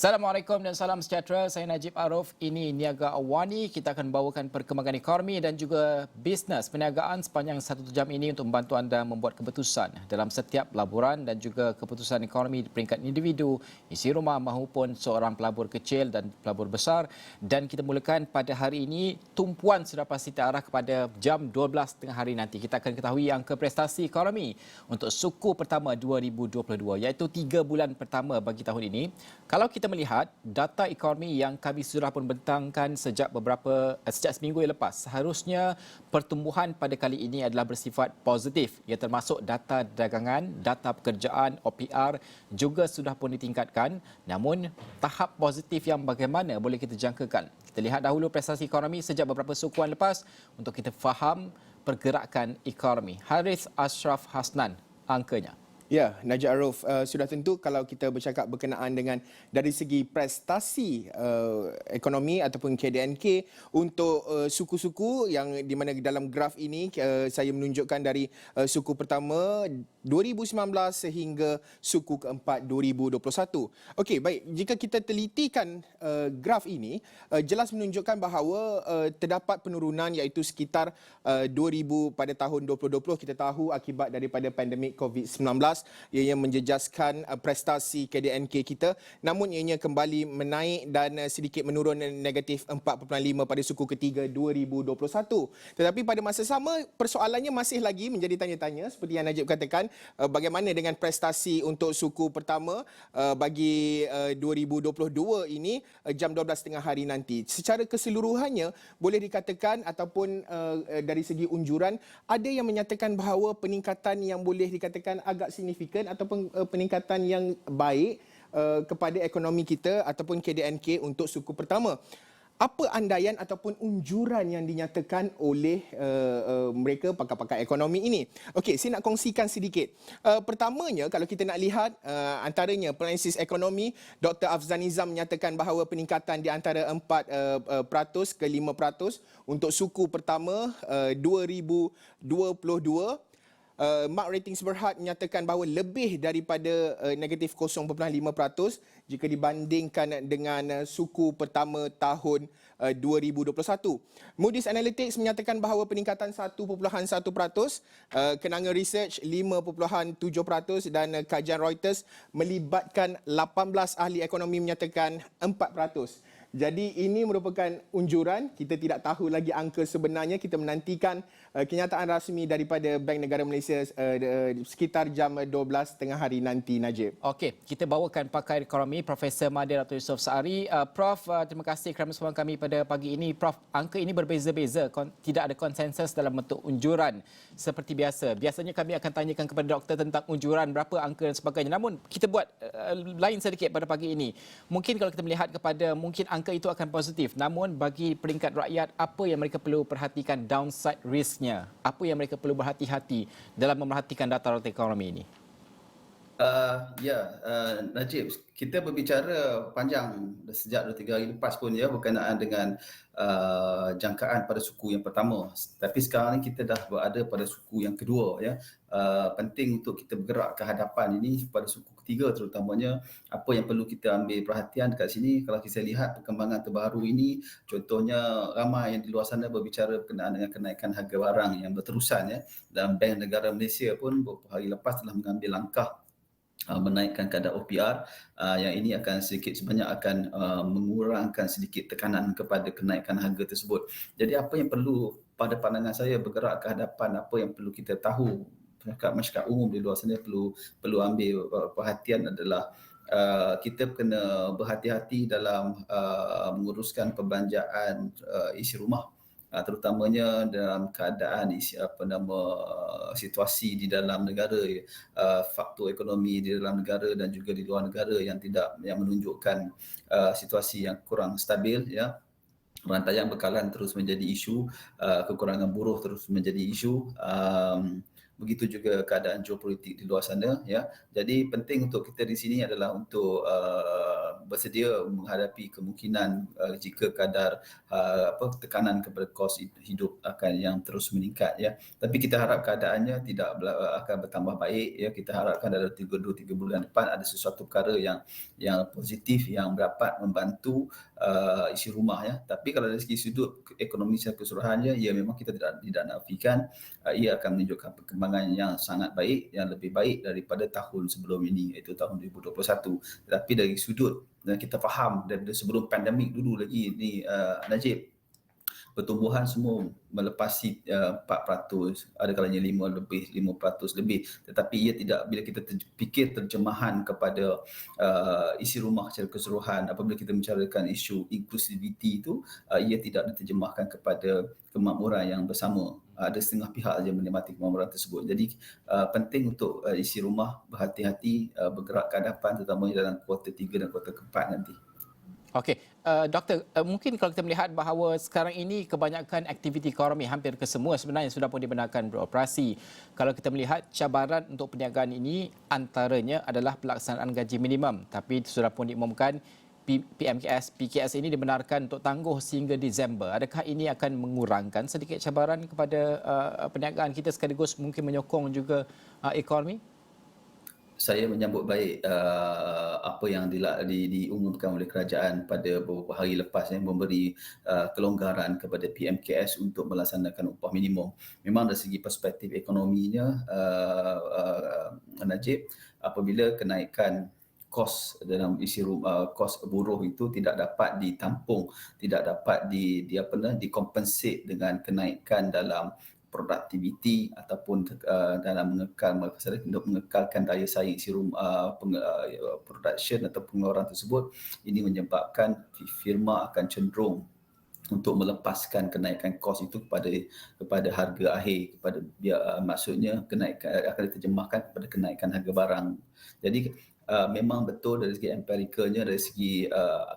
Assalamualaikum dan salam sejahtera. Saya Najib Arif. Ini Niaga Awani. Kita akan bawakan perkembangan ekonomi dan juga bisnes perniagaan sepanjang 1 jam ini untuk membantu anda membuat keputusan dalam setiap laporan dan juga keputusan ekonomi di peringkat individu, isi rumah maupun seorang pelabur kecil dan pelabur besar. Dan kita mulakan pada hari ini, tumpuan sudah pasti terarah kepada jam 12 tengah hari nanti. Kita akan ketahui angka prestasi ekonomi untuk suku pertama 2022 iaitu 3 bulan pertama bagi tahun ini. Kalau kita melihat data ekonomi yang kami sudah pun bentangkan sejak seminggu yang lepas, seharusnya pertumbuhan pada kali ini adalah bersifat positif. Ia termasuk data dagangan, data pekerjaan, OPR juga sudah pun ditingkatkan. Namun tahap positif yang bagaimana boleh kita jangkakan? Kita lihat dahulu prestasi ekonomi sejak beberapa sukuan lepas untuk kita faham pergerakan ekonomi. Harith Ashraf Hasnan angkanya. Ya, Najib Arif, sudah tentu kalau kita bercakap berkenaan dengan dari segi prestasi ekonomi ataupun KDNK untuk suku-suku yang di mana dalam graf ini saya menunjukkan dari suku pertama 2019 sehingga suku keempat 2021. Okey, baik, jika kita telitikan graf ini jelas menunjukkan bahawa terdapat penurunan iaitu sekitar 2000 pada tahun 2020 kita tahu akibat daripada pandemik COVID-19 ianya menjejaskan prestasi KDNK kita, namun ianya kembali menaik dan sedikit menurun negatif 4.5 pada suku ketiga 2021. Tetapi pada masa sama persoalannya masih lagi menjadi tanya-tanya seperti yang Najib katakan, bagaimana dengan prestasi untuk suku pertama bagi 2022 ini jam 12 tengah hari nanti. Secara keseluruhannya boleh dikatakan ataupun dari segi unjuran ada yang menyatakan bahawa peningkatan yang boleh dikatakan agak signifikan ataupun peningkatan yang baik kepada ekonomi kita ataupun KDNK untuk suku pertama. Apa andaian ataupun unjuran yang dinyatakan oleh mereka pakar-pakar ekonomi ini? Okey, saya nak kongsikan sedikit. Pertamanya, kalau kita nak lihat antaranya penalisis ekonomi, Dr. Afzan Nizam menyatakan bahawa peningkatan di antara 4% ke 5% untuk suku pertama 2022. Mark Ratings Berhad menyatakan bahawa lebih daripada negatif 0.5% jika dibandingkan dengan suku pertama tahun 2021. Moody's Analytics menyatakan bahawa peningkatan 1.1%, Kenanga Research 5.7% dan kajian Reuters melibatkan 18 ahli ekonomi menyatakan 4%. Jadi ini merupakan unjuran, kita tidak tahu lagi angka sebenarnya, kita menantikan kenyataan rasmi daripada Bank Negara Malaysia sekitar jam 12 tengah hari nanti, Najib. Okey, kita bawakan pakar ekonomi Profesor Mahathir Dr. Yusof Saari. Prof, terima kasih kerana bersama kami pada pagi ini. Prof, angka ini berbeza-beza, tidak ada konsensus dalam bentuk unjuran seperti biasa. Biasanya kami akan tanyakan kepada doktor tentang unjuran berapa angka dan sebagainya. Namun kita buat lain sedikit pada pagi ini. Mungkin kalau kita melihat kepada mungkin angka itu akan positif. Namun bagi peringkat rakyat, apa yang mereka perlu perhatikan downside risknya? Apa yang mereka perlu berhati-hati dalam memerhatikan data-data ekonomi ini? Najib, kita berbicara panjang sejak 2-3 hari lepas pun ya berkenaan dengan jangkaan pada suku yang pertama. Tapi sekarang ni kita dah berada pada suku yang kedua ya. Penting untuk kita bergerak ke hadapan ini pada suku ketiga terutamanya. Apa yang perlu kita ambil perhatian dekat sini kalau kita lihat perkembangan terbaru ini, contohnya ramai yang di luar sana berbicara berkenaan dengan kenaikan harga barang yang berterusan ya. Dan Bank Negara Malaysia pun beberapa hari lepas telah mengambil langkah menaikkan kadar OPR yang ini akan sedikit sebanyak akan mengurangkan sedikit tekanan kepada kenaikan harga tersebut. Jadi apa yang perlu pada pandangan saya bergerak ke hadapan, apa yang perlu kita tahu, masyarakat umum di luar sana perlu ambil perhatian adalah kita kena berhati-hati dalam menguruskan perbelanjaan isi rumah, terutamanya dalam keadaan situasi di dalam negara, faktor ekonomi di dalam negara dan juga di luar negara yang menunjukkan situasi yang kurang stabil ya. Rantaian bekalan terus menjadi isu, kekurangan buruh terus menjadi isu. Begitu juga keadaan geopolitik di luar sana ya. Jadi penting untuk kita di sini adalah untuk bersedia menghadapi kemungkinan jika kadar tekanan kepada kos hidup akan yang terus meningkat ya. Tapi kita harap keadaannya tidak akan bertambah baik ya. Kita harapkan dalam 2-3 bulan depan ada sesuatu perkara yang positif yang dapat membantu isi rumah ya. Tapi kalau dari segi sudut ekonomi secara keseluruhannya, ya memang kita tidak nafikan ia akan menunjukkan perkembangan yang sangat baik, yang lebih baik daripada tahun sebelum ini, iaitu tahun 2021. Tetapi dari sudut dan kita faham daripada sebelum pandemik dulu lagi ni Najib, pertumbuhan semua melepasi 4%, ada kalanya 5% lebih, tetapi ia tidak, bila kita fikir terjemahan kepada isi rumah secara keseluruhan, apabila kita membicarakan isu inklusiviti itu, ia tidak diterjemahkan kepada kemakmuran yang bersama. Ada setengah pihak saja menikmati kemakmuran tersebut. Jadi penting untuk isi rumah berhati-hati bergerak ke hadapan, terutamanya dalam kuartal 3 dan kuartal keempat nanti. Okey, Doktor, mungkin kalau kita melihat bahawa sekarang ini kebanyakan aktiviti ekonomi hampir kesemua sebenarnya sudah pun dibenarkan beroperasi. Kalau kita melihat cabaran untuk perniagaan ini antaranya adalah pelaksanaan gaji minimum, tapi sudah pun diumumkan PKS ini dibenarkan untuk tangguh sehingga Disember. Adakah ini akan mengurangkan sedikit cabaran kepada perniagaan kita sekaligus mungkin menyokong juga ekonomi? Saya menyambut baik apa yang diumumkan oleh kerajaan pada beberapa hari lepas yang memberi kelonggaran kepada PMKS untuk melaksanakan upah minimum. Memang dari segi perspektif ekonominya, Najib, apabila kenaikan kos dalam isi rumah, kos buruh itu tidak dapat ditampung, tidak dapat dikompensate dengan kenaikan dalam produktiviti ataupun dalam mengekalkan daya saing isi rumah, production atau pengeluaran tersebut, ini menyebabkan firma akan cenderung untuk melepaskan kenaikan kos itu kepada harga akhir, maksudnya kenaikan akan diterjemahkan kepada kenaikan harga barang. Jadi memang betul dari segi empiricalnya, dari segi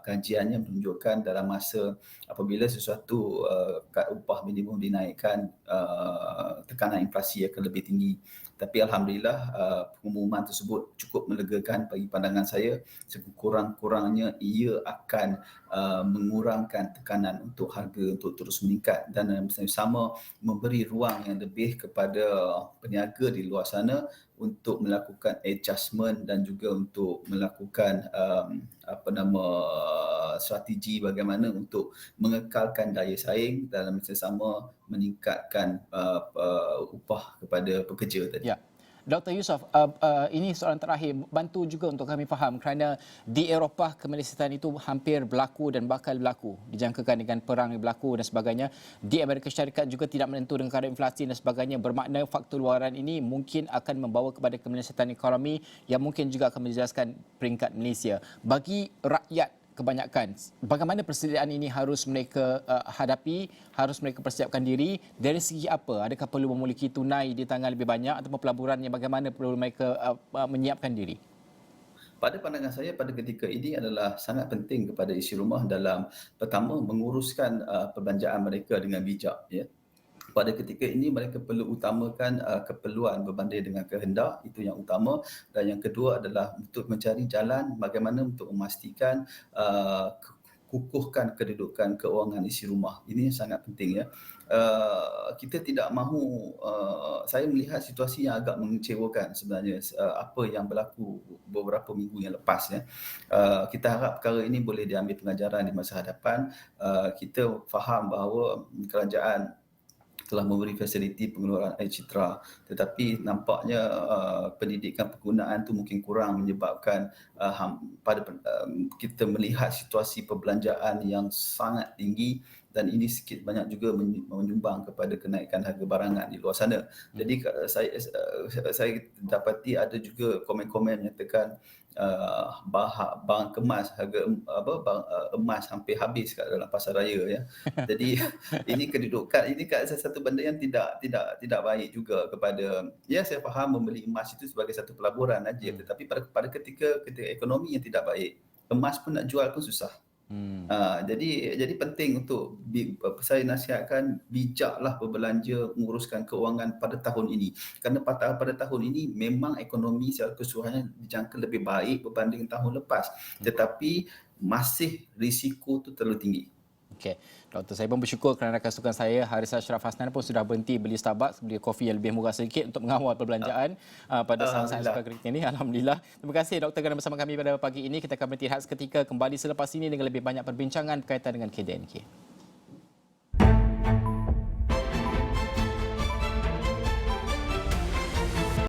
kajiannya menunjukkan dalam masa apabila sesuatu kad upah minimum dinaikkan, tekanan inflasi akan lebih tinggi. Tapi alhamdulillah pengumuman tersebut cukup melegakan bagi pandangan saya. Sekurang-kurangnya ia akan mengurangkan tekanan untuk harga untuk terus meningkat dan sama memberi ruang yang lebih kepada peniaga di luar sana untuk melakukan adjustment dan juga untuk melakukan strategi bagaimana untuk mengekalkan daya saing dalam masa sama meningkatkan upah kepada pekerja tadi. Ya. Dr. Yusof, ini soalan terakhir, bantu juga untuk kami faham kerana di Eropah kemelesetan itu hampir berlaku dan bakal berlaku, dijangkakan dengan perang yang berlaku dan sebagainya. Di Amerika Syarikat juga tidak menentu dengan kadar inflasi dan sebagainya, bermakna faktor luaran ini mungkin akan membawa kepada kemelesetan ekonomi yang mungkin juga akan menjelaskan peringkat Malaysia. Bagi rakyat kebanyakan, bagaimana persediaan ini harus mereka hadapi, harus mereka persiapkan diri dari segi apa? Adakah perlu memiliki tunai di tangan lebih banyak ataupun pelaburan yang bagaimana perlu mereka menyiapkan diri? Pada pandangan saya pada ketika ini adalah sangat penting kepada isi rumah dalam pertama menguruskan perbelanjaan mereka dengan bijak ya. Pada ketika ini mereka perlu utamakan keperluan berbanding dengan kehendak, itu yang utama, dan yang kedua adalah untuk mencari jalan bagaimana untuk memastikan kukuhkan kedudukan keuangan isi rumah. Ini sangat penting ya. Kita tidak mahu, saya melihat situasi yang agak mengecewakan sebenarnya apa yang berlaku beberapa minggu yang lepas ya. Kita harap perkara ini boleh diambil pengajaran di masa hadapan. Kita faham bahawa kerajaan telah memberi fasiliti pengeluaran air citra, tetapi nampaknya pendidikan penggunaan itu mungkin kurang menyebabkan kita melihat situasi perbelanjaan yang sangat tinggi dan ini sikit banyak juga menyumbang kepada kenaikan harga barangan di luar sana. Jadi saya dapati ada juga komen-komen menyatakan barang kemas, harga emas hampir habis kat dalam pasar raya ya. Jadi ini kedudukan, ini satu benda yang tidak baik juga kepada, ya saya faham membeli emas itu sebagai satu pelaburan aja, tetapi pada ketika ekonomi yang tidak baik, emas pun nak jual pun susah. Jadi penting untuk saya nasihatkan bijaklah berbelanja menguruskan keuangan pada tahun ini. Kerana pada tahun ini memang ekonomi secara keseluruhannya dijangka lebih baik berbanding tahun lepas. Tetapi masih risiko tu terlalu tinggi. Okey, Doktor, saya pun bersyukur kerana kasukan saya Haris Ashraf Hasnan pun sudah berhenti beli Starbucks, beli kopi yang lebih murah sedikit untuk mengawal perbelanjaan pada saat-saat Alhamdulillah. suka kritik ini. Alhamdulillah. Terima kasih Doktor kerana bersama kami pada pagi ini. Kita akan berhenti seketika kembali selepas ini dengan lebih banyak perbincangan berkaitan dengan KDNK.